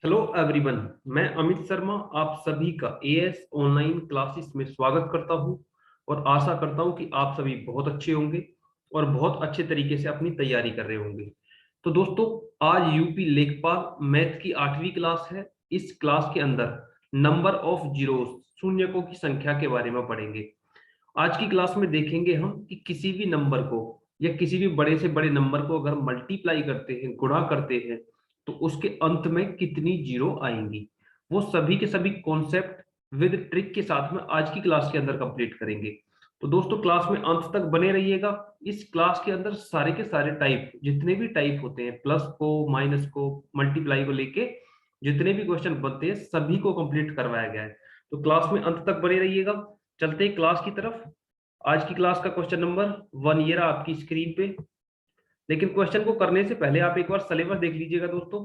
Hello everyone. मैं अमित शर्मा आप सभी का एएस ऑनलाइन क्लासेस में स्वागत करता हूं और आशा करता हूं कि आप सभी बहुत अच्छे होंगे और बहुत अच्छे तरीके से अपनी तैयारी कर रहे होंगे। तो दोस्तों, आज यूपी लेखपाल मैथ की 8वीं क्लास है। इस क्लास के अंदर नंबर ऑफ जीरोस, शून्यकों की संख्या के बारे में पढ़ेंगे। आज की क्लास में देखेंगे हम कि किसी भी नंबर को या किसी भी बड़े से बड़े नंबर को अगर मल्टीप्लाई करते हैं, गुणा करते हैं, तो उसके अंत में कितनी जीरो आएंगी। वो सभी के सभी कॉन्सेप्ट विद ट्रिक के साथ में आज की क्लास के अंदर कंप्लीट करेंगे। तो दोस्तों, क्लास में अंत तक बने रहिएगा। इस क्लास के अंदर सारे के सारे टाइप, जितने भी टाइप होते हैं, प्लस को, माइनस को, मल्टीप्लाई को लेके जितने भी क्वेश्चन बनते हैं सभी को कंप्लीट करवाया गया है। तो क्लास में अंत तक बने रहिएगा। चलते हैं क्लास की तरफ। आज की क्लास का क्वेश्चन नंबर 1 ये रहा आपकी स्क्रीन पे। लेकिन क्वेश्चन को करने से पहले आप एक बार सिलेबस देख लीजिएगा दोस्तों,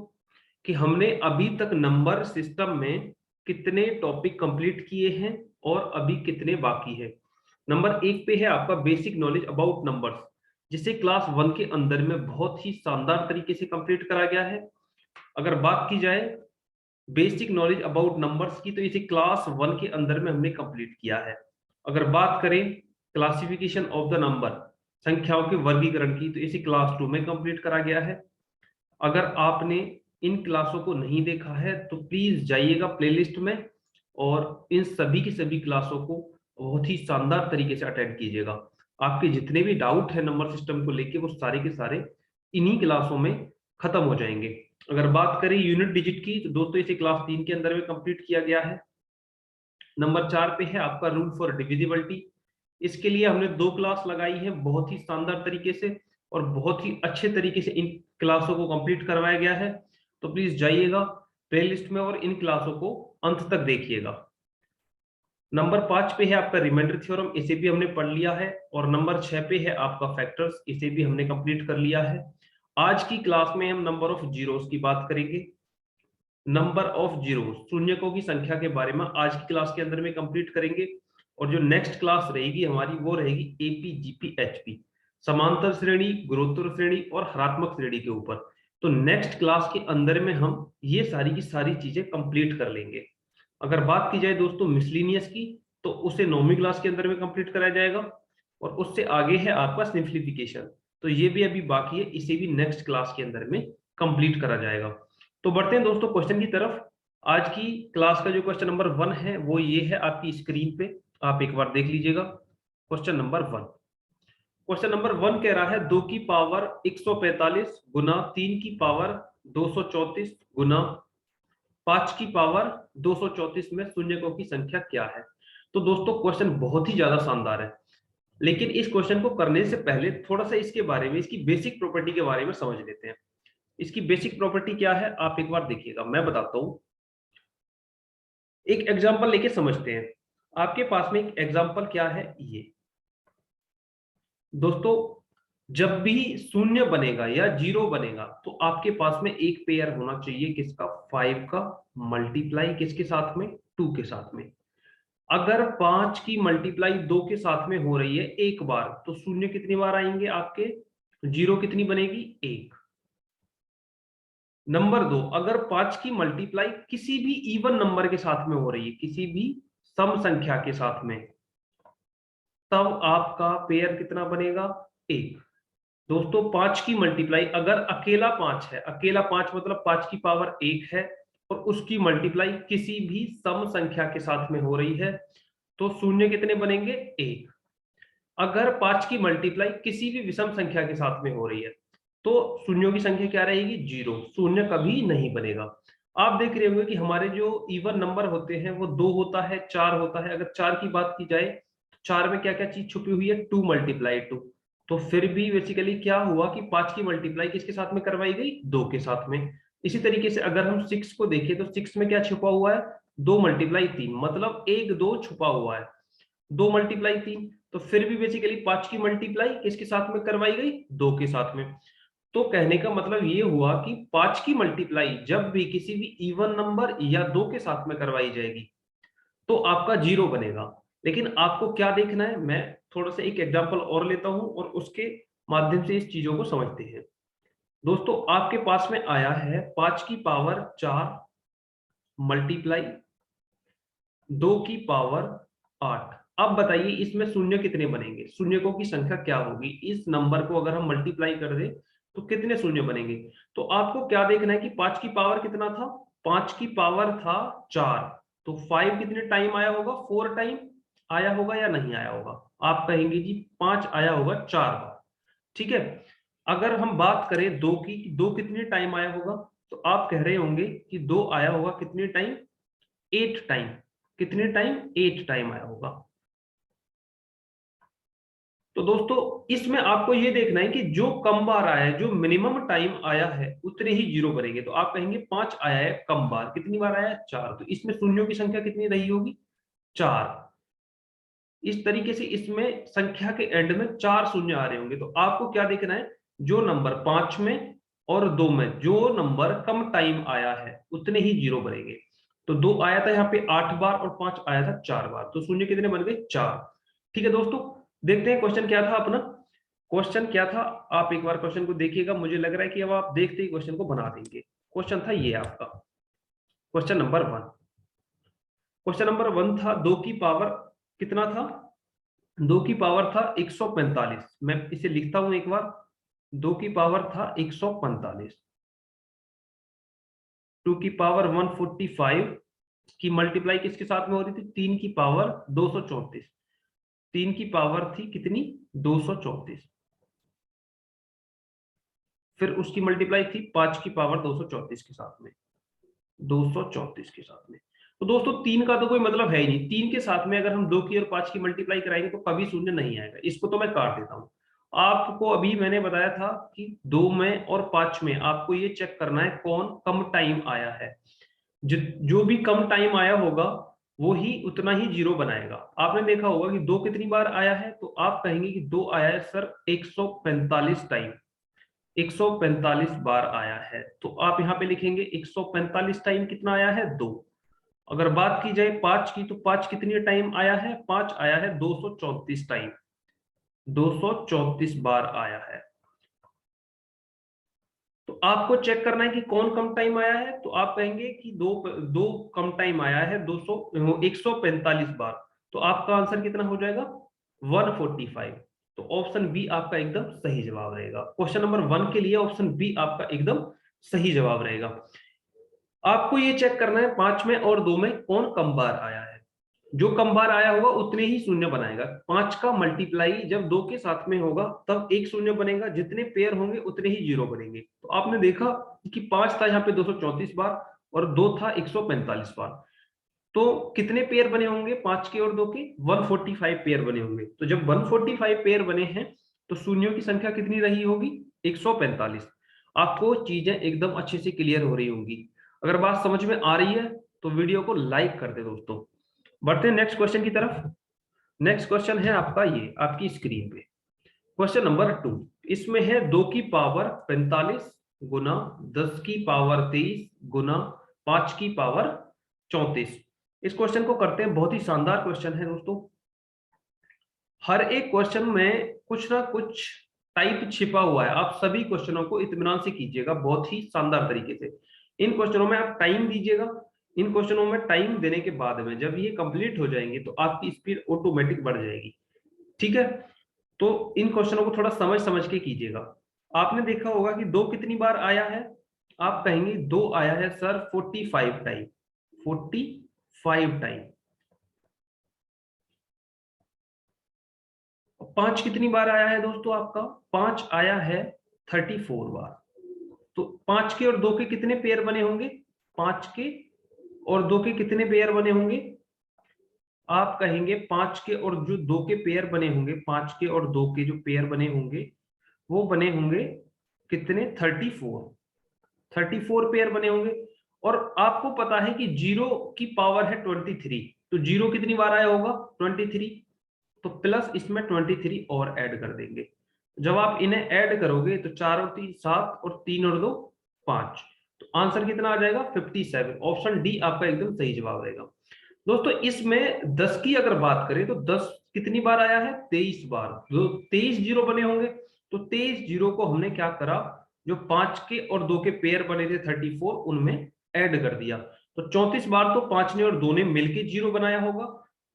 कि हमने अभी तक नंबर सिस्टम में कितने टॉपिक कंप्लीट किए हैं और अभी कितने बाकी है। नंबर 1 पे है आपका बेसिक नॉलेज अबाउट नंबर्स, जिसे क्लास 1 के अंदर में बहुत ही शानदार तरीके से कंप्लीट करा गया है। अगर बात की जाए बेसिक नॉलेज अबाउट नंबर्स की, तो इसे क्लास 1 के अंदर में हमने कंप्लीट किया है। अगर बात करें क्लासिफिकेशन ऑफ द नंबर, संख्याओं के वर्गीकरण की, तो इसे क्लास 2 में कंप्लीट करा गया है। अगर आपने इन क्लासों को नहीं देखा है तो प्लीज जाइएगा प्लेलिस्ट में और इन सभी की सभी क्लासों को बहुत ही शानदार तरीके से अटेंड कीजिएगा। आपके जितने भी डाउट है नंबर सिस्टम को लेके, वो सारे के सारे इन्हीं क्लासों में खत्म हो जाएंगे। अगर बात करें यूनिट डिजिट की, तो दोस्तों इसे क्लास 3 के अंदर में कंप्लीट किया गया है। नंबर 4 पे है आपका रूल फॉर डिविजिबिलिटी। इसके लिए हमने 2 क्लास लगाई है बहुत ही शानदार तरीके से, और बहुत ही अच्छे तरीके से इन क्लासों को कंप्लीट करवाया गया है। तो प्लीज जाइएगा प्लेलिस्ट में और इन क्लासों को अंत तक देखिएगा। नंबर 5 पे है आपका रिमाइंडर थ्योरम, इसे भी हमने पढ़ लिया है। और नंबर 6 पे है आपका फैक्टर्स, इसे भी हमने कंप्लीट कर लिया है। आज की क्लास में हम नंबर ऑफ जीरोस की बात करेंगे। नंबर ऑफ जीरो, शून्यकों की संख्या के बारे में आज की क्लास के अंदर में कंप्लीट करेंगे। और जो नेक्स्ट क्लास रहेगी हमारी, वो रहेगी एपी जीपी एचपी, समांतर श्रेणी, गुणोत्तर श्रेणी और हरात्मक श्रेणी के ऊपर। तो नेक्स्ट क्लास के अंदर में हम ये सारी की सारी चीजें कंप्लीट कर लेंगे। अगर बात की जाए दोस्तों मिसलिनियस की, तो उसे 9वीं क्लास के अंदर में कंप्लीट कराया जाएगा। और उससे आगे है आपका सिंप्लीफिकेशन, तो ये भी अभी बाकी है, इसे भी नेक्स्ट क्लास के अंदर में कंप्लीट करा जाएगा। तो बढ़ते हैं दोस्तों क्वेश्चन की तरफ। आज की क्लास का जो क्वेश्चन नंबर 1 है वो ये है आपकी स्क्रीन पे, आप एक बार देख लीजिएगा। क्वेश्चन नंबर 1, क्वेश्चन नंबर 1 कह रहा है 2 की पावर 145 गुना 3 की पावर 234 गुना 5 की पावर 234 में शून्यकों की संख्या क्या है। तो दोस्तों क्वेश्चन बहुत ही ज्यादा शानदार है, लेकिन इस क्वेश्चन को करने से पहले थोड़ा सा इसके बारे में, इसकी बेसिक प्रॉपर्टी के बारे में समझ लेते हैं। इसकी बेसिक प्रॉपर्टी क्या है आप एक बार देखिएगा, मैं बताता हूं। एक एग्जांपल लेके समझते हैं। आपके पास में एक एग्जांपल क्या है ये दोस्तों, जब भी शून्य बनेगा या जीरो बनेगा, तो आपके पास में एक पेयर होना चाहिए किसका, 5 का, मल्टीप्लाई किसके साथ में, 2 के साथ में। अगर 5 की मल्टीप्लाई 2 के साथ में हो रही है एक बार, तो शून्य कितनी बार आएंगे आपके, जीरो कितनी बनेगी, 1। नंबर 2, अगर 5 की मल्टीप्लाई किसी भी इवन नंबर के साथ में हो रही है, किसी भी सम संख्या के साथ में, तब आपका पेयर कितना बनेगा, 1। दोस्तों 5 की मल्टीप्लाई अगर अकेला 5 है, अकेला 5 मतलब 5 की पावर 1 है, और उसकी मल्टीप्लाई किसी भी सम संख्या के साथ में हो रही है, तो शून्य कितने बनेंगे, 1। अगर 5 की मल्टीप्लाई किसी भी विषम संख्या के साथ में हो रही है, तो शून्यों की संख्या क्या रहेगी, 0, शून्य कभी नहीं बनेगा। आप देख रहे होंगे कि हमारे जो इवन नंबर होते हैं वो 2 होता है, 4 होता है। अगर 4 की बात की जाए, तो 4 में क्या क्या चीज छुपी हुई है, 2 मल्टीप्लाई 2। तो फिर भी बेसिकली क्या हुआ कि 5 की मल्टीप्लाई किसके साथ में करवाई गई, 2 के साथ में। इसी तरीके से अगर हम 6 को देखें, तो 6 में क्या छुपा हुआ है, 2 मल्टीप्लाई 3, मतलब 1 2 छुपा हुआ है, 2 मल्टीप्लाई 3। तो फिर भी बेसिकली 5 की मल्टीप्लाई किसके साथ में करवाई गई, 2 के साथ में। तो कहने का मतलब ये हुआ कि 5 की मल्टीप्लाई जब भी किसी भी इवन नंबर या 2 के साथ में करवाई जाएगी, तो आपका 0 बनेगा। लेकिन आपको क्या देखना है, मैं थोड़ा सा एक एग्जांपल और लेता हूं और उसके माध्यम से इस चीजों को समझते हैं। दोस्तों आपके पास में आया है 5 की पावर 4 मल्टीप्लाई 2 की पावर 8। अब बताइए इसमें शून्य कितने बनेंगे, शून्यकों की संख्या क्या होगी। इस नंबर को अगर हम मल्टीप्लाई कर दें तो कितने शून्य बनेंगे। तो आपको क्या देखना है कि 5 की पावर कितना था, 5 की पावर था 4, तो 5 कितने टाइम आया होगा, 4 टाइम आया होगा या नहीं आया होगा। आप कहेंगे जी 5 आया होगा 4 बार। ठीक है, अगर हम बात करें 2 की, 2 कितने टाइम आया होगा, तो आप कह रहे होंगे कि 2 आया होगा कितने टाइम, 8 टाइम। कितने टाइम, 8 टाइम आया होगा। तो दोस्तों इसमें आपको ये देखना है कि जो कम बार आया है, जो मिनिमम टाइम आया है उतने ही जीरो बनेंगे। तो आप कहेंगे 5 आया है कम बार, कितनी बार आया है, 4, तो इसमें शून्यों की संख्या कितनी रही होगी, 4। इस तरीके से इसमें संख्या के एंड में 4 शून्य आ रहे होंगे। तो आपको क्या देखना है, जो नंबर 5 में और 2 में जो नंबर कम टाइम आया है उतने ही जीरो बनेंगे। तो 2 आया था यहाँ पे 8 बार और 5 आया था 4 बार, तो शून्य कितने बन गए, 4। ठीक है दोस्तों, देखते हैं क्वेश्चन क्या था अपना। क्वेश्चन क्या था, आप एक बार क्वेश्चन को देखिएगा, मुझे लग रहा है कि अब आप देखते ही क्वेश्चन को बना देंगे। क्वेश्चन था ये आपका, क्वेश्चन नंबर 1। क्वेश्चन नंबर 1 था 2 की पावर कितना था, 2 की पावर था 145। मैं इसे लिखता हूं एक बार, 2 की पावर था 145। 2 की पावर 145 की मल्टीप्लाई किसके साथ में हो रही थी, 3 की पावर 234। 3 की पावर थी कितनी, 234। फिर उसकी मल्टीप्लाई थी 5 की पावर 234 के साथ में, 234 के साथ में। तो दोस्तों 3 का तो कोई मतलब है ही नहीं, 3 के साथ में अगर हम 2 की और 5 की मल्टीप्लाई कराएंगे तो कभी शून्य नहीं आएगा। इसको तो मैं काट देता हूं। आपको अभी मैंने बताया था कि 2 में और 5 में आपको ये चेक करना है कौन कम टाइम आया है। जो भी कम टाइम आया होगा वो ही उतना ही जीरो बनाएगा। आपने देखा होगा कि 2 कितनी बार आया है, तो आप कहेंगे कि 2 आया है सर 145 टाइम, 145 बार आया है। तो आप यहां पे लिखेंगे 145 टाइम कितना आया है, 2। अगर बात की जाए 5 की, तो 5 कितनी टाइम आया है, 5 आया है 234 टाइम, 234 बार आया है। तो आपको चेक करना है कि कौन कम टाइम आया है। तो आप कहेंगे कि दो दो कम टाइम आया है 145 बार। तो आपका आंसर कितना हो जाएगा, 145। तो ऑप्शन बी आपका एकदम सही जवाब रहेगा। क्वेश्चन नंबर 1 के लिए ऑप्शन बी आपका एकदम सही जवाब रहेगा। आपको ये चेक करना है 5 में और 2 में कौन कम बार आया है। जो कम बार आया होगा उतने ही शून्य बनाएगा। 5 का मल्टीप्लाई जब 2 के साथ में होगा तब एक शून्य बनेगा, जितने पेयर होंगे उतने ही जीरो बनेंगे। तो आपने देखा कि 5 था यहाँ पे 234 बार और 2 था 145 बार। तो कितने पेयर बने होंगे 5 के और 2 के, 145 पेयर बने होंगे। तो जब 145 पेयर बने हैं तो शून्यों की संख्या कितनी रही होगी, 145। आपको चीजें एकदम अच्छे से क्लियर हो रही होंगी। अगर बात समझ में आ रही है तो वीडियो को लाइक कर दे दोस्तों। बढ़ते हैं नेक्स्ट क्वेश्चन की तरफ। नेक्स्ट क्वेश्चन है आपका ये आपकी स्क्रीन पे, क्वेश्चन नंबर 2। इसमें है 2 की पावर 45 गुना 10 की पावर 23 गुना 5 की पावर 34। इस क्वेश्चन को करते हैं, बहुत ही शानदार क्वेश्चन है दोस्तों। हर एक क्वेश्चन में कुछ ना कुछ टाइप छिपा हुआ है। आप सभी क्वेश्चनों को इत्मीनान से कीजिएगा, बहुत ही शानदार तरीके से। इन क्वेश्चनों में आप टाइम दीजिएगा। इन क्वेश्चनों में टाइम देने के बाद में जब ये कंप्लीट हो जाएंगे तो आपकी स्पीड ऑटोमेटिक बढ़ जाएगी। ठीक है, तो इन क्वेश्चनों को थोड़ा समझ समझ के कीजिएगा। आपने देखा होगा कि 2 कितनी बार आया है, आप कहेंगे 2 आया है सर 45 टाइम, 45 टाइम। 5 कितनी बार आया है दोस्तों आपका, 5 आया है 34 बार। तो 5 के और 2 के कितने पेयर बने होंगे, 5 के और 2 के कितने पेयर बने होंगे। आप कहेंगे 5 के और जो 2 के पेयर बने होंगे, 5 के और 2 के जो पेयर बने होंगे वो बने होंगे कितने, 34। 34 पेयर बने होंगे। और आपको पता है कि जीरो की पावर है 23, तो जीरो कितनी बार आया होगा, 23। तो प्लस इसमें 23 और ऐड कर देंगे। जब आप इन्हें ऐड करोगे तो 4 और 3 7 और 3 और 2 5, तो आंसर कितना आ जाएगा, 57। ऑप्शन डी आपका एकदम सही जवाब रहेगा। दोस्तों इसमें 10 की अगर बात करें तो 10 कितनी बार आया है, 23 बार। जो 23 जीरो बने होंगे, तो 23 जीरो को हमने क्या करा, जो 5 के और 2 के पेयर बने थे 34 उनमें ऐड कर दिया। तो 34 बार तो 5 ने और 2 ने मिलके 0 बनाया होगा,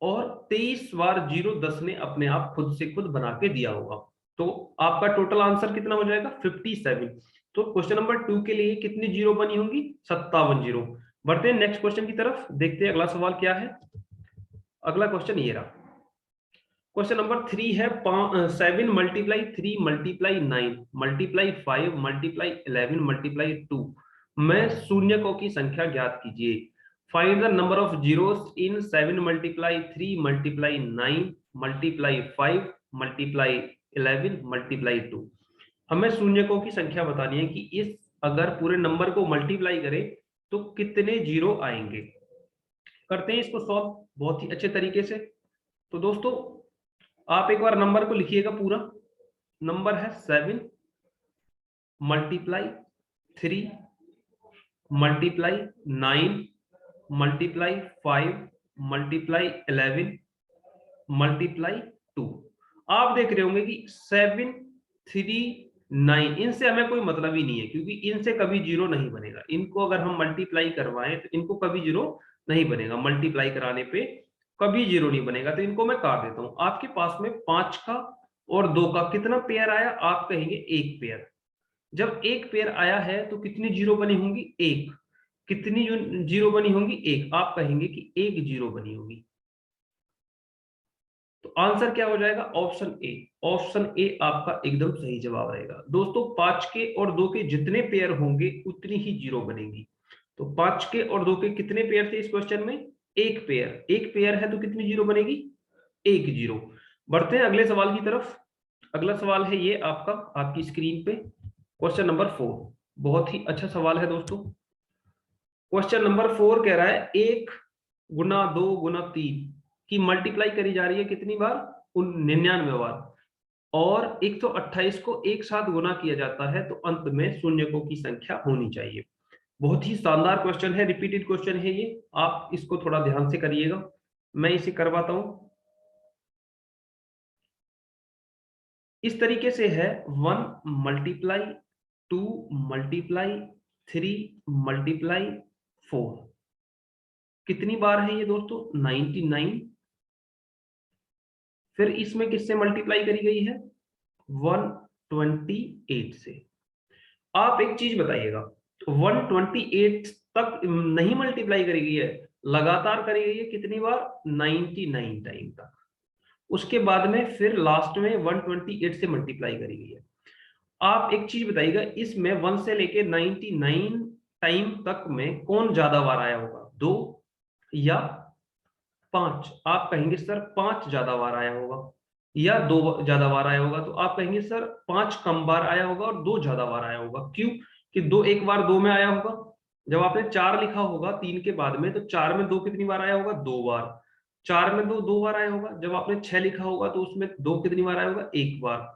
और 23 बार 0 10 ने अपने आप खुद से खुद बना के दिया होगा। तो आपका टोटल आंसर कितना हो जाएगा? 57। तो क्वेश्चन नंबर 2 के लिए कितनी जीरो बनी होंगी? 57 जीरो। बढ़ते हैं नेक्स्ट क्वेश्चन की तरफ, देखते हैं अगला सवाल क्या है। अगला क्वेश्चन ये रहा। क्वेश्चन नंबर 3 है 7 multiply 3 multiply 9 multiply 5 multiply 11 multiply 2 में शून्यकों की संख्या ज्ञात कीजिए। Find the number of zeros in 7 multiply 3 multiply 9 multiply 5 multiply 11 multiply 2। हमें शून्यकों की संख्या बतानी है कि इस अगर पूरे नंबर को मल्टीप्लाई करें तो कितने जीरो आएंगे। करते हैं इसको सॉल्व बहुत ही अच्छे तरीके से। तो दोस्तों आप एक बार नंबर को लिखिएगा पूरा। नंबर है 7 multiply 3 multiply 9 multiply 5 multiply 11 multiply 2। आप देख रहे होंगे कि 7 3 9 इनसे हमें कोई मतलब ही नहीं है, क्योंकि इनसे कभी जीरो नहीं बनेगा। इनको अगर हम मल्टीप्लाई करवाएं तो इनको कभी जीरो नहीं बनेगा, मल्टीप्लाई कराने पे कभी जीरो नहीं बनेगा। तो इनको मैं काट देता हूं। आपके पास में 5 का और 2 का कितना पेयर आया? आप कहेंगे एक पेयर। जब एक पेयर आया है तो कितनी जीरो बनी होंगी? एक। कितनी जीरो बनी होंगी? एक। आप कहेंगे कि एक जीरो बनी होगी। तो आंसर क्या हो जाएगा? Option A. ऑप्शन ए आपका एकदम सही जवाब रहेगा। दोस्तों 5 के और 2 के जितने पेयर होंगे उतनी ही जीरो बनेगी। तो 5 के और 2 के कितने पेयर थे इस क्वेश्चन में? एक पेयर। एक पेयर है तो कितनी जीरो बनेगी? एक जीरो। बढ़ते हैं अगले सवाल की तरफ। अगला सवाल है ये आपका, आपकी स्क्रीन पे क्वेश्चन नंबर 4। बहुत ही अच्छा सवाल है दोस्तों। क्वेश्चन नंबर 4 कह रहा है 1 गुना 2 गुना 3 की मल्टीप्लाई करी जा रही है कितनी बार? 99 बार। और 128 को एक साथ गुना किया जाता है तो अंत में शून्यकों की संख्या होनी चाहिए। बहुत ही शानदार क्वेश्चन है, रिपीटेड क्वेश्चन है ये। आप इसको थोड़ा ध्यान से करिएगा, मैं इसे करवाता हूं। इस तरीके से है 1 मल्टीप्लाई 2 मल्टीप्लाई 3 मल्टीप्लाई 4। कितनी बार है ये दोस्तों? 99। फिर इसमें किससे मल्टीप्लाई करी गई है? 128 से। आप एक चीज बताइएगा, 128 तक नहीं मल्टीप्लाई करी गई है, लगातार करी गई है कितनी बार? 99 टाइम तक। उसके बाद में फिर लास्ट में 128 से मल्टीप्लाई करी गई है। आप एक चीज बताइएगा, इसमें 1 से लेके 99 टाइम तक में कौन ज्यादा बार आया होगा? 2 या 5? आप कहेंगे सर 5 ज्यादा बार आया होगा, या 2 ज्यादा बार आया होगा। तो आप कहेंगे सर 5 कम बार आया होगा और 2 ज्यादा बार आया होगा। क्यों? कि 2 एक बार 2 में आया होगा। जब आपने 4 लिखा होगा 3 के बाद में, तो 4 में 2 कितनी बार आया होगा? 2 बार। 4 में 2 2 बार आया होगा। जब आपने 6 लिखा होगा तो उसमें 2 कितनी बार आया होगा? एक बार।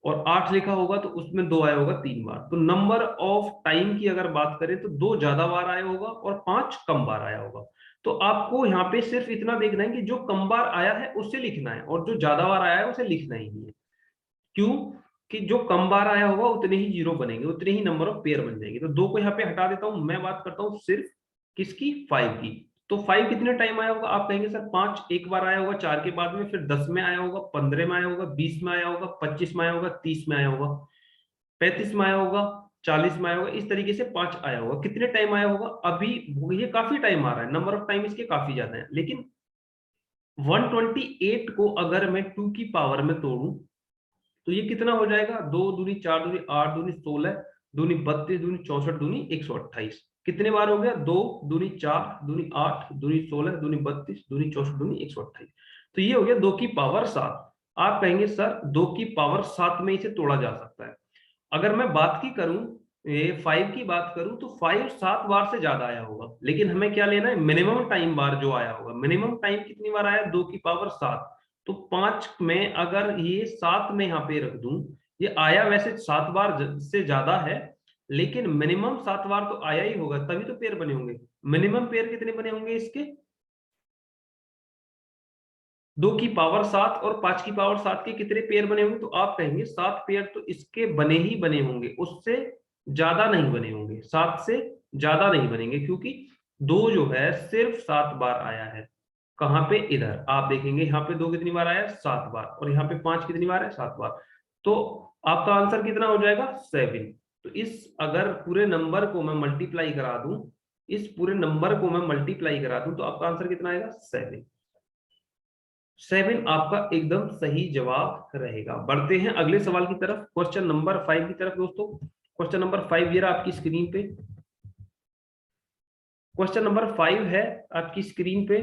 और 8 लिखा होगा तो उसमें 2 आया होगा 3 बार। तो नंबर ऑफ टाइम की अगर बात करें तो 2 ज्यादा बार आया होगा और 5 कम बार आया होगा। तो आपको यहाँ पे सिर्फ इतना देखना है कि जो कम बार आया है उसे लिखना है, और जो ज्यादा बार आया है उसे लिखना ही नहीं है। क्यों? कि जो कम बार आया होगा उतने ही जीरो बनेंगे, उतने ही नंबर ऑफ पेयर बन जाएंगे। तो 2 को यहाँ पे हटा देता हूं, मैं बात करता हूँ सिर्फ किसकी? 5 की। तो 5 कितने टाइम आया होगा? आप कहेंगे सर 5 एक बार आया होगा 4 के बाद में, फिर 10 में आया होगा, 15 में आया होगा, 20 में आया होगा, 25 में आया होगा, 30 में आया होगा, 35 में आया होगा, 40 में आया होगा। इस तरीके से 5 आया होगा। कितने टाइम आया होगा? अभी ये काफी टाइम आ रहा है, नंबर ऑफ टाइम इसके काफी ज्यादा है। लेकिन 128 को अगर मैं 2 की पावर में तोड़ूं तो ये कितना हो जाएगा? 2 दूनी 4 दूनी 8 दूनी 16 दूनी 32 दूनी 64 दूनी 128। कितने बार हो गया? 2 दूनी 4 दूनी 8 दूनी 16 दूनी 32 दूनी 64 दूनी 128। तो ये हो गया 2 की पावर 7। आप कहेंगे सर 2 की पावर 7 में इसे तोड़ा जा सकता है। अगर मैं बात की करूं, ये 5 की बात करूं, तो 5 7 बार से ज्यादा आया होगा। लेकिन हमें क्या लेना है? मिनिमम टाइम बार जो आया होगा। मिनिमम टाइम कितनी बार आया? 2 की पावर 7। तो 5 में अगर ये 7 में यहाँ पे रख दूं, ये आया वैसे 7 बार से ज्यादा है, लेकिन मिनिमम 7 बार तो आया ही होगा, तभी तो पेयर बने होंगे। मिनिमम पेयर कितने बने होंगे इसके? 2 की पावर 7 और 5 की पावर 7 के कितने पेयर बने होंगे? तो आप कहेंगे 7 पेयर तो इसके बने ही बने होंगे, उससे ज्यादा नहीं बने होंगे, 7 से ज्यादा नहीं बनेंगे। क्योंकि 2 जो है सिर्फ 7 बार आया है। कहां पे? इधर आप देखेंगे यहाँ पे 2 कितनी बार आया? 7 बार। और यहाँ पे 5 कितनी बार है? 7 बार। तो आपका आंसर कितना हो जाएगा? 7। तो इस अगर पूरे नंबर को मैं मल्टीप्लाई करा दूं, इस पूरे नंबर को मैं मल्टीप्लाई करा दूं, तो आपका आंसर कितना आएगा? 7। 7 आपका एकदम सही जवाब रहेगा। बढ़ते हैं अगले सवाल की तरफ, क्वेश्चन नंबर 5 की तरफ दोस्तों। क्वेश्चन नंबर 5 ये रहा आपकी स्क्रीन पे। क्वेश्चन नंबर 5 है आपकी स्क्रीन पे।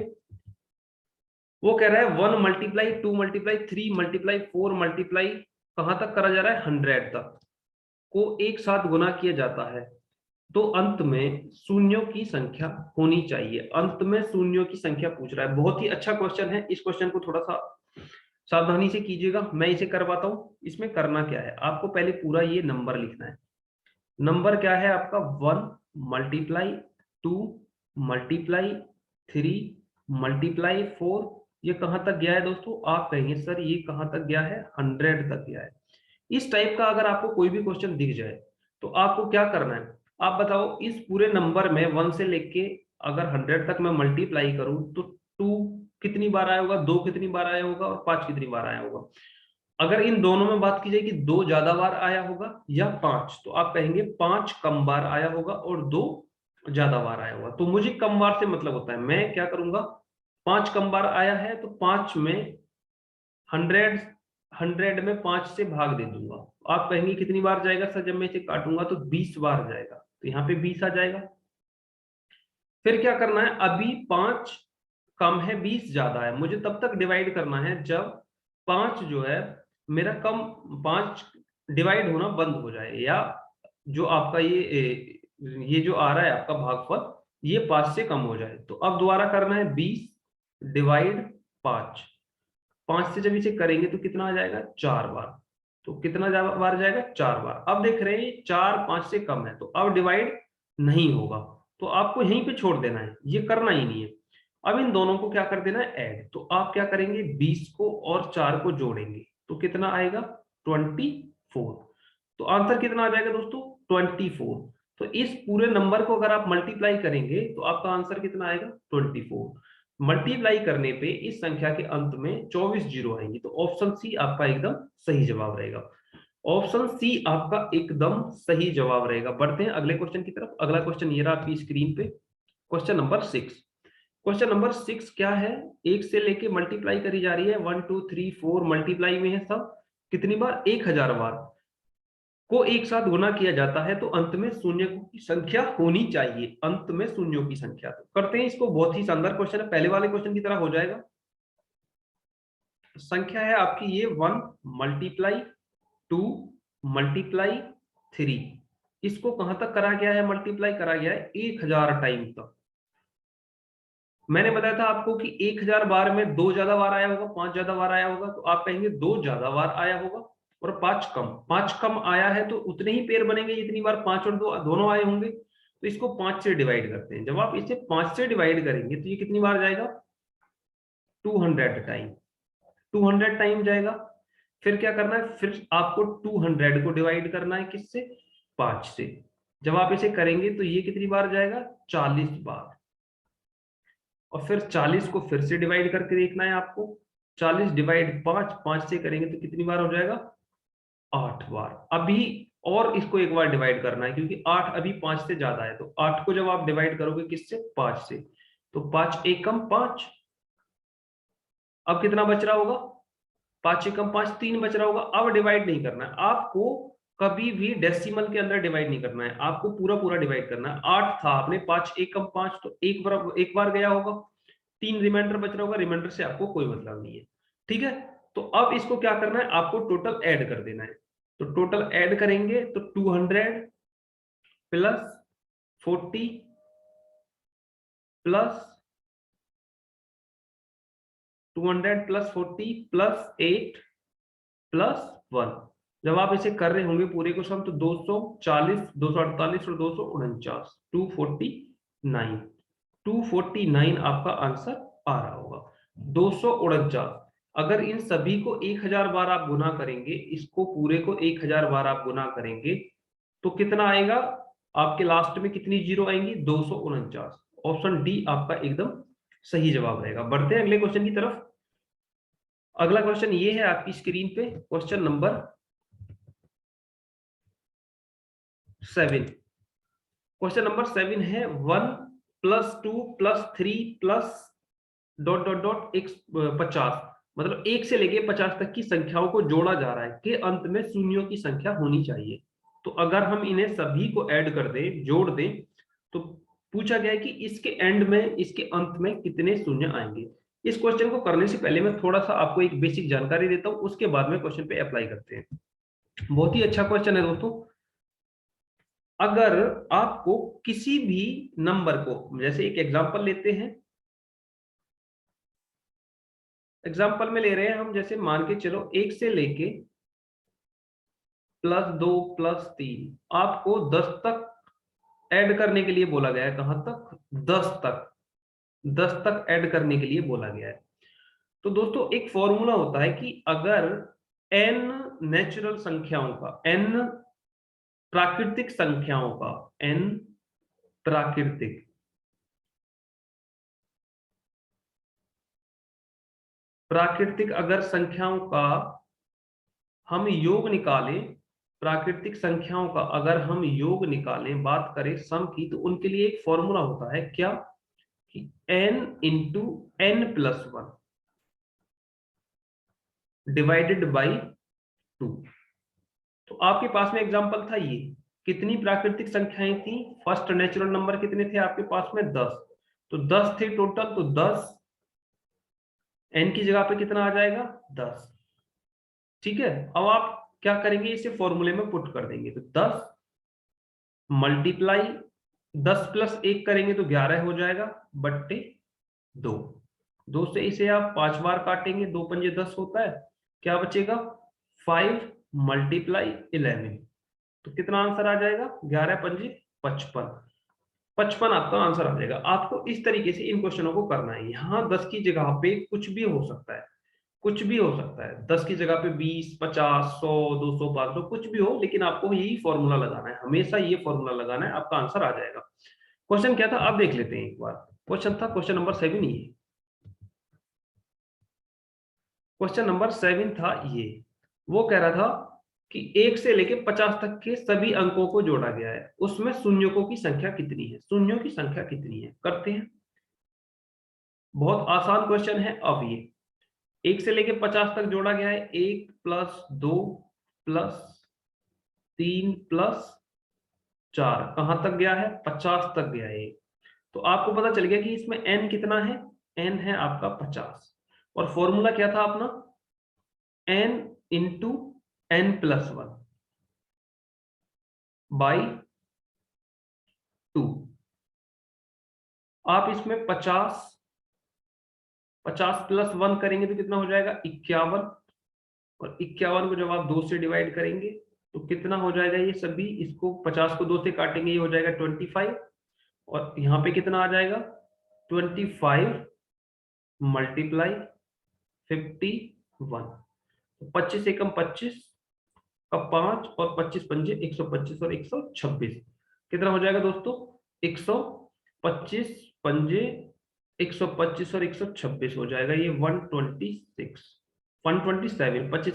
वो कह रहा है 1 मल्टीप्लाई 2 मल्टीप्लाई 3 मल्टीप्लाई 4 मल्टीप्लाई कहां तक करा जा रहा है? 100 तक को एक साथ गुना किया जाता है तो अंत में शून्यों की संख्या होनी चाहिए। अंत में शून्यों की संख्या पूछ रहा है। बहुत ही अच्छा क्वेश्चन है। इस क्वेश्चन को थोड़ा सा सावधानी से कीजिएगा, मैं इसे करवाता हूं। इसमें करना क्या है, आपको पहले पूरा ये नंबर लिखना है। नंबर क्या है आपका? 1 मल्टीप्लाई 2 मल्टीप्लाई 3 मल्टीप्लाई 4। ये कहां तक गया है दोस्तों? आप कहेंगे सर ये कहां तक गया है? 100 तक गया है। इस टाइप का अगर आपको कोई भी क्वेश्चन दिख जाए तो आपको क्या करना है, आप बताओ। इस पूरे नंबर में 1 से लेके अगर 100 तक मैं मल्टीप्लाई करूं तो 2 कितनी बार आया होगा, 2 कितनी बार आया होगा और 5 कितनी बार आया होगा। अगर इन दोनों में बात की जाए कि 2 ज्यादा बार आया होगा या 5, तो आप कहेंगे 5 कम बार आया होगा और 2 ज्यादा बार आया होगा। तो मुझे कम बार से मतलब होता है, मैं क्या करूंगा, 5 कम बार आया है तो 5 में 100 में 5 से भाग दे दूंगा। आप कहेंगे कितनी बार जाएगा सर? जब मैं इसे काटूंगा तो 20 बार जाएगा, तो यहाँ पे 20 आ जाएगा। फिर क्या करना है, अभी 5 कम है 20 ज्यादा है, मुझे तब तक डिवाइड करना है जब 5 जो है मेरा कम 5 डिवाइड होना बंद हो जाए, या जो आपका ये जो आ रहा है आपका भागफल ये 5 से कम हो जाए। तो अब दोबारा करना है 20 डिवाइड 5। 5 से जब इसे करेंगे तो कितना आ जाएगा? 4 बार। तो कितना बार जाएगा? 4 बार। अब देख रहे हैं 4 5 से कम है तो अब डिवाइड नहीं होगा, तो आपको यहीं पे छोड़ देना है, ये करना ही नहीं है। अब इन दोनों को क्या कर देना है? ऐड। तो आप क्या करेंगे, 20 को और 4 को जोड़ेंगे तो कितना आएगा? 24। तो आंसर कितना आ जाएगा दोस्तों? 24। तो इस पूरे नंबर को अगर आप मल्टीप्लाई करेंगे तो आपका आंसर कितना आएगा? 24। मल्टीप्लाई करने पे इस संख्या के अंत में 24 जीरो आएंगे, तो ऑप्शन सी आपका एकदम सही जवाब रहेगा। ऑप्शन सी आपका एकदम सही जवाब रहेगा। बढ़ते हैं अगले क्वेश्चन की तरफ। अगला क्वेश्चन ये रहा आपकी स्क्रीन पे, क्वेश्चन नंबर 6। क्वेश्चन नंबर 6 क्या है, एक से लेके मल्टीप्लाई करी जा रही है, 1 2 3 4 मल्टीप्लाई में है सब। कितनी बार? 1000 बार को एक साथ गुना किया जाता है तो अंत में शून्य की संख्या होनी चाहिए। अंत में शून्यों की संख्या। तो करते हैं इसको, बहुत ही शानदार क्वेश्चन है, पहले वाले क्वेश्चन की तरह हो जाएगा। संख्या है आपकी ये 1 मल्टीप्लाई 2 मल्टीप्लाई 3। इसको कहां तक करा गया है? मल्टीप्लाई करा गया है 1000 टाइम तक। मैंने बताया था आपको कि 1000 बार में 2 ज्यादा बार आया होगा, 5 ज्यादा बार आया होगा, तो आप कहेंगे 2 ज्यादा बार आया होगा और 5 कम आया है, तो उतने ही पेयर बनेंगे जितनी बार 5 और 2 दोनों आए होंगे। तो इसको 5 से डिवाइड करते हैं। जब आप इसे 5 से डिवाइड करेंगे तो ये कितनी बार जाएगा? 200 टाइम। 200 टाइम जाएगा। फिर क्या करना है, फिर आपको 200 को डिवाइड करना है किससे? 5 से। जब आप इसे करेंगे तो ये कितनी बार जाएगा? 40 बार। और फिर 40 को फिर से डिवाइड करके देखना है आपको। 40 डिवाइड 5, 5 से करेंगे तो कितनी बार हो जाएगा? 8 बार। अभी और इसको एक बार डिवाइड करना है क्योंकि 8 अभी 5 से ज्यादा है, तो 8 को जब आप डिवाइड करोगे किससे? 5 से, तो 5 एकम 5। अब कितना बच रहा होगा? 5 एकम 5 3 बच रहा होगा। अब डिवाइड नहीं करना है आपको, कभी भी डेसिमल के अंदर डिवाइड नहीं करना है, आपको पूरा पूरा डिवाइड करना है। 8 था, आपने 5 एकम 5 तो एक बार गया होगा, 3 रिमाइंडर बच रहा होगा, रिमाइंडर से आपको कोई मतलब नहीं है। ठीक है, तो अब इसको क्या करना है, आपको टोटल ऐड कर देना है। तो टोटल ऐड करेंगे तो 200 plus 40 plus 200 plus 40 plus 8 plus 1। जब आप इसे कर रहे होंगे पूरे को सम, तो 240 248 और 249, 249, 249 आपका आंसर आ रहा होगा। 249। अगर इन सभी को 1000 बार आप गुना करेंगे, इसको पूरे को 1000 बार आप गुना करेंगे तो कितना आएगा? आपके लास्ट में कितनी जीरो आएंगी? 249। ऑप्शन डी आपका एकदम सही जवाब रहेगा। बढ़ते हैं अगले क्वेश्चन की तरफ। अगला क्वेश्चन ये है आपकी स्क्रीन पे, क्वेश्चन नंबर 7। क्वेश्चन नंबर 7 है 1 + 2 + 3 + ... एक 50, मतलब 1 से लेके 50 तक की संख्याओं को जोड़ा जा रहा है के अंत में शून्यों की संख्या होनी चाहिए। तो अगर हम इन्हें सभी को ऐड कर दें, जोड़ दें, तो पूछा गया है कि इसके एंड में, इसके अंत में कितने शून्य आएंगे। इस क्वेश्चन को करने से पहले मैं थोड़ा सा आपको एक बेसिक जानकारी देता हूं, उसके बाद में क्वेश्चन पे अप्लाई करते हैं। बहुत ही अच्छा क्वेश्चन है दोस्तों। अगर आपको किसी भी नंबर को, जैसे एक एग्जांपल लेते हैं, एग्जांपल में ले रहे हैं हम, जैसे मान के चलो 1 से लेके +2 + 3 आपको 10 तक ऐड करने के लिए बोला गया है। कहां तक? 10 तक। 10 तक ऐड करने के लिए बोला गया है। तो दोस्तों एक फॉर्मूला होता है कि अगर n नेचुरल संख्याओं का, n प्राकृतिक संख्याओं का, n प्राकृतिक अगर संख्याओं का हम योग निकालें, प्राकृतिक संख्याओं का अगर हम योग निकालें, बात करें सम की, तो उनके लिए एक फॉर्मूला होता है क्या, कि n × n+1 डिवाइडेड बाई 2। तो आपके पास में एग्जांपल था ये, कितनी प्राकृतिक संख्याएं थी? फर्स्ट नेचुरल नंबर कितने थे आपके पास में? 10। तो 10 थे टोटल, तो 10 n की जगह पे कितना आ जाएगा? 10। ठीक है, अब आप क्या करेंगे, इसे फॉर्मूले में पुट कर देंगे। तो 10 मल्टीप्लाई 10 + 1 करेंगे तो 11 हो जाएगा, बट्टे 2। 2 से इसे आप 5 बार काटेंगे, 2 पंजे 10 होता है, क्या बचेगा? 5 × 11। तो कितना आंसर आ जाएगा? 11 पंजे 55। 55 आपका आंसर आ जाएगा। आपको इस तरीके से इन क्वेश्चनों को करना है। यहाँ 10 की जगह पे कुछ भी हो सकता है, कुछ भी हो सकता है। 10 की जगह पे 20, 50, 100, 200, 500 कुछ भी हो, लेकिन आपको यही फॉर्मूला लगाना है, हमेशा ये फॉर्मूला लगाना है, आपका आंसर आ जाएगा। क्वेश्चन क्या था आप देख लेते हैं एक बार। क्वेश्चन था क्वेश्चन नंबर 7 ये। क्वेश्चन नंबर 7 था ये। वो कह रहा था कि 1 से लेके 50 तक के सभी अंकों को जोड़ा गया है, उसमें शून्यों की संख्या कितनी है? शून्यों की संख्या कितनी है, करते हैं। बहुत आसान क्वेश्चन है। अब ये 1 से लेके 50 तक जोड़ा गया है, 1 + 2 + 3 + 4 कहां तक गया है? 50 तक गया है। तो आपको पता चल गया कि इसमें n कितना है? n है आपका 50। और फॉर्मूला क्या था अपना? n × n+1 by 2। आप इसमें 50 + 1 करेंगे तो कितना हो जाएगा? 51। और 51 को जब आप 2 से डिवाइड करेंगे तो कितना हो जाएगा? ये सभी, इसको 50 को 2 से काटेंगे, ये हो जाएगा 25। और यहाँ पे कितना आ जाएगा? 25 × 51। तो 25 एकम 25 का 5 और 25 पंजे 125 और 126 कितना हो जाएगा दोस्तों? 125 पंजे 125 और 126 हो जाएगा, ये 127। 25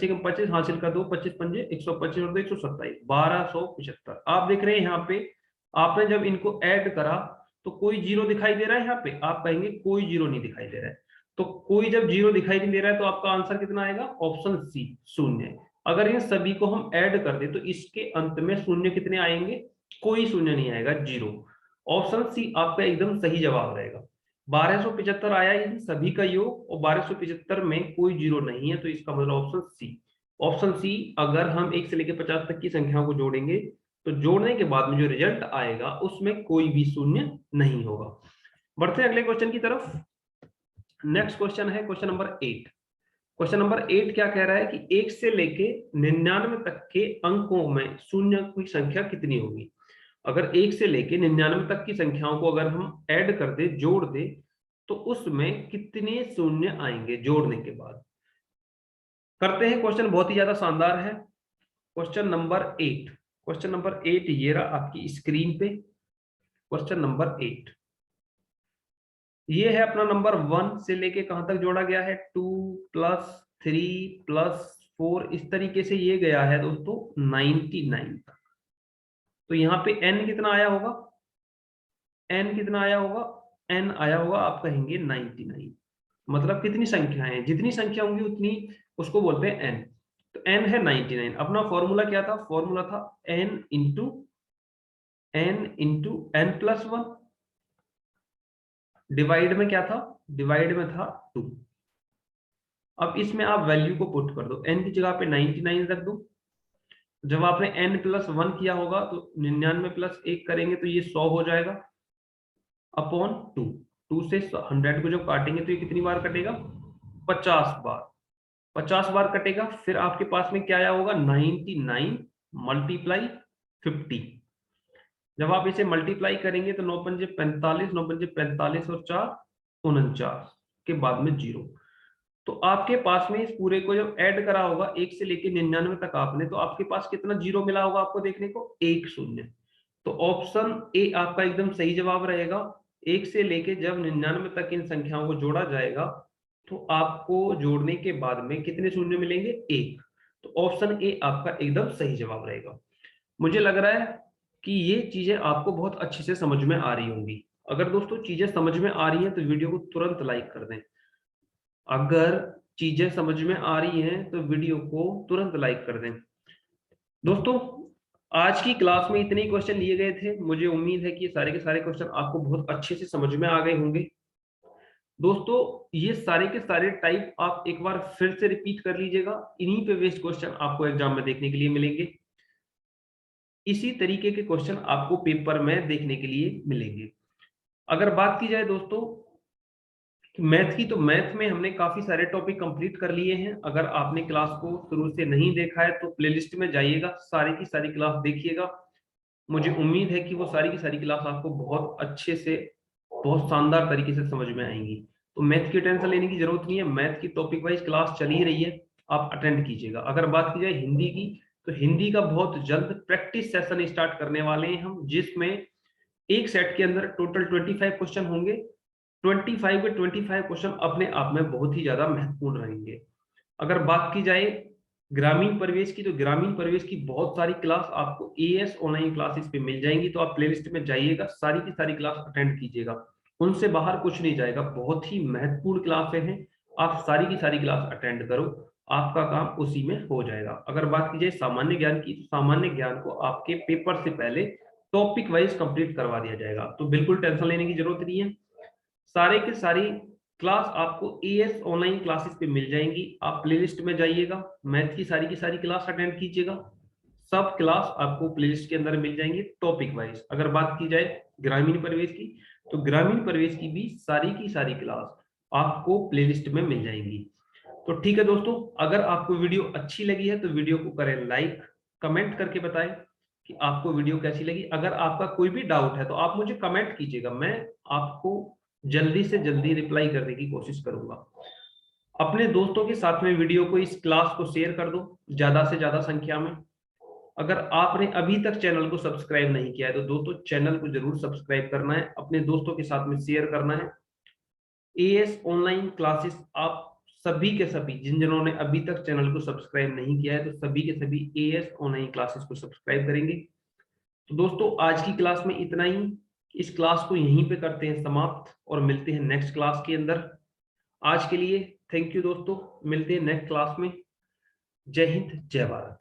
एकम 25 हासिल का 2, 25 पंजे 125 और 2 127, 1275। आप देख रहे हैं यहाँ पे, आपने जब इनको ऐड करा तो कोई जीरो दिखाई दे रहा है? यहाँ पे आप कहेंगे कोई जीरो नहीं दिखाई दे रहा है। तो कोई जब जीरो दिखाई नहीं दे रहा है तो आपका आंसर कितना आएगा? ऑप्शन सी, शून्य। अगर इन सभी को हम ऐड कर दे तो इसके अंत में शून्य कितने आएंगे? कोई शून्य नहीं आएगा, जीरो। ऑप्शन सी आपका एकदम सही जवाब रहेगा। 1275 आया इन सभी का योग, और 1275 में कोई जीरो नहीं है, तो इसका मतलब ऑप्शन सी। ऑप्शन सी, अगर हम 1 से लेकर 50 तक की संख्याओं को जोड़ेंगे तो जोड़ने के बाद में जो रिजल्ट आएगा उसमें कोई भी शून्य नहीं होगा। बढ़ते हैं अगले क्वेश्चन की तरफ। नेक्स्ट क्वेश्चन है क्वेश्चन नंबर 8। क्वेश्चन नंबर 8 क्या कह रहा है कि 1 से लेके 99 तक के अंकों में शून्य की संख्या कितनी होगी? अगर 1 से लेके 99 तक की संख्याओं को अगर हम ऐड कर दे, जोड़ दे, तो उसमें कितने शून्य आएंगे जोड़ने के बाद? करते हैं। क्वेश्चन बहुत ही ज्यादा शानदार है। क्वेश्चन नंबर 8, क्वेश्चन नंबर 8 ये रहा आपकी स्क्रीन पे। क्वेश्चन नंबर 8, ये है अपना नंबर 1 से लेके कहां तक जोड़ा गया है, 2 + 3 + 4, इस तरीके से ये गया है दोस्तों 99 तक। तो यहाँ पे n कितना आया होगा, n कितना आया होगा, n आया होगा आप कहेंगे 99। मतलब कितनी संख्याएं हैं, जितनी संख्या होंगी उतनी उसको बोलते हैं n। तो n है 99। अपना फॉर्मूला क्या था, फॉर्मूला था n इंटू n+1। डिवाइड में क्या था, डिवाइड में था 2। अब इसमें आप वैल्यू को पुट कर दो, n की जगह पे 99 रख दो। जब आपने n+1 किया होगा तो 99 + 1 करेंगे तो ये 100 हो जाएगा अपॉन 2। 2 से 100 को जब काटेंगे तो ये कितनी बार कटेगा, 50 बार। 50 बार कटेगा। फिर आपके पास में क्या आया होगा, 99 × 50। जब आप इसे मल्टीप्लाई करेंगे तो 9 पंजे 45, 9 पंजे 45 और 4 49 के बाद में 0। तो आपके पास में इस पूरे को जब ऐड करा होगा 1 से लेके 99 तक आपने, तो आपके पास कितना 0 मिला होगा आपको देखने को, 1 0। तो ऑप्शन ए आपका एकदम सही जवाब रहेगा। 1 से लेके जब 99 तक इन संख्याओं को जोड़ा जाएगा तो आपको जोड़ने के बाद में कितने शून्य मिलेंगे, 1। तो ऑप्शन ए आपका एकदम सही जवाब रहेगा। मुझे लग रहा है कि ये चीजें आपको बहुत अच्छे से समझ में आ रही होंगी। अगर दोस्तों चीजें समझ में आ रही हैं तो वीडियो को तुरंत लाइक कर दें। अगर चीजें समझ में आ रही हैं तो वीडियो को तुरंत लाइक कर दें। दोस्तों आज की क्लास में इतने ही क्वेश्चन लिए गए थे। मुझे उम्मीद है कि ये सारे के सारे क्वेश्चन आपको बहुत अच्छे से समझ में आ गए होंगे। दोस्तों ये सारे के सारे टाइप आप एक बार फिर से रिपीट कर लीजिएगा। इन्हीं पे बेस्ड क्वेश्चन आपको एग्जाम में देखने के लिए मिलेंगे। इसी तरीके के क्वेश्चन आपको पेपर में देखने के लिए मिलेंगे। अगर बात की जाए दोस्तों मैथ की, तो मैथ में हमने काफी सारे टॉपिक कंप्लीट कर लिए हैं। अगर आपने क्लास को शुरू से नहीं देखा है तो प्लेलिस्ट में जाइएगा, सारी की सारी क्लास देखिएगा। मुझे उम्मीद है कि वो सारी की सारी क्लास आपको बहुत अच्छे से, बहुत शानदार तरीके से समझ में आएंगी। तो मैथ की टेंशन लेने की जरूरत नहीं है, मैथ की टॉपिक वाइज क्लास चल ही रही है, आप अटेंड कीजिएगा। अगर बात की जाए हिंदी की, तो हिंदी का बहुत जल्द प्रैक्टिस सेशन स्टार्ट करने वाले हैं हम, जिसमें एक सेट के अंदर टोटल 25 क्वेश्चन होंगे। 25 के 25 क्वेश्चन अपने आप में बहुत ही ज्यादा महत्वपूर्ण रहेंगे। अगर बात की जाए ग्रामीण प्रवेश की, तो ग्रामीण प्रवेश की बहुत सारी क्लास आपको एएस ऑनलाइन क्लासेस पे मिल जाएंगी। तो आप प्लेलिस्ट में जाइएगा, सारी की सारी क्लास अटेंड कीजिएगा, उनसे बाहर कुछ नहीं जाएगा। बहुत ही महत्वपूर्ण क्लासें हैं, आप सारी की सारी क्लास अटेंड करो, आपका काम उसी में हो जाएगा। अगर बात की जाए सामान्य ज्ञान की, तो सामान्य ज्ञान को आपके पेपर से पहले टॉपिक वाइज कंप्लीट करवा दिया जाएगा। तो बिल्कुल टेंशन लेने की जरूरत नहीं है, सारे के सारी क्लास आपको एएस ऑनलाइन क्लासेस पे मिल जाएंगी। आप प्लेलिस्ट में जाइएगा, मैथ की सारी क्लास अटेंड कीजिएगा, सब क्लास आपको प्लेलिस्ट के अंदर मिल जाएंगी टॉपिक वाइज। अगर बात की जाए ग्रामीण प्रवेश की, तो ग्रामीण प्रवेश की भी सारी की सारी क्लास आपको प्लेलिस्ट में मिल जाएंगी। तो ठीक है दोस्तों, अगर आपको वीडियो अच्छी लगी है तो वीडियो को करें लाइक, कमेंट करके बताएं कि आपको वीडियो कैसी लगी। अगर आपका कोई भी डाउट है तो आप मुझे कमेंट कीजिएगा, मैं आपको जल्दी से जल्दी रिप्लाई करने की कोशिश करूंगा। अपने दोस्तों के साथ में वीडियो को, इस क्लास को शेयर कर दो ज्यादा से ज्यादा संख्या में। अगर आपने अभी तक चैनल को सब्सक्राइब नहीं किया है तो दोस्तों चैनल को जरूर सब्सक्राइब करना है, अपने दोस्तों के साथ में शेयर करना है। एएस ऑनलाइन क्लासेस आप सभी के सभी जिन्होंने अभी तक चैनल को सब्सक्राइब नहीं किया है तो सभी के सभी एएस ऑनलाइन क्लासेस को सब्सक्राइब करेंगे। तो दोस्तों आज की क्लास में इतना ही। इस क्लास को यहीं पे करते हैं समाप्त और मिलते हैं नेक्स्ट क्लास के अंदर। आज के लिए थैंक यू दोस्तों, मिलते हैं नेक्स्ट क्लास में। जय हिंद, जय भारत।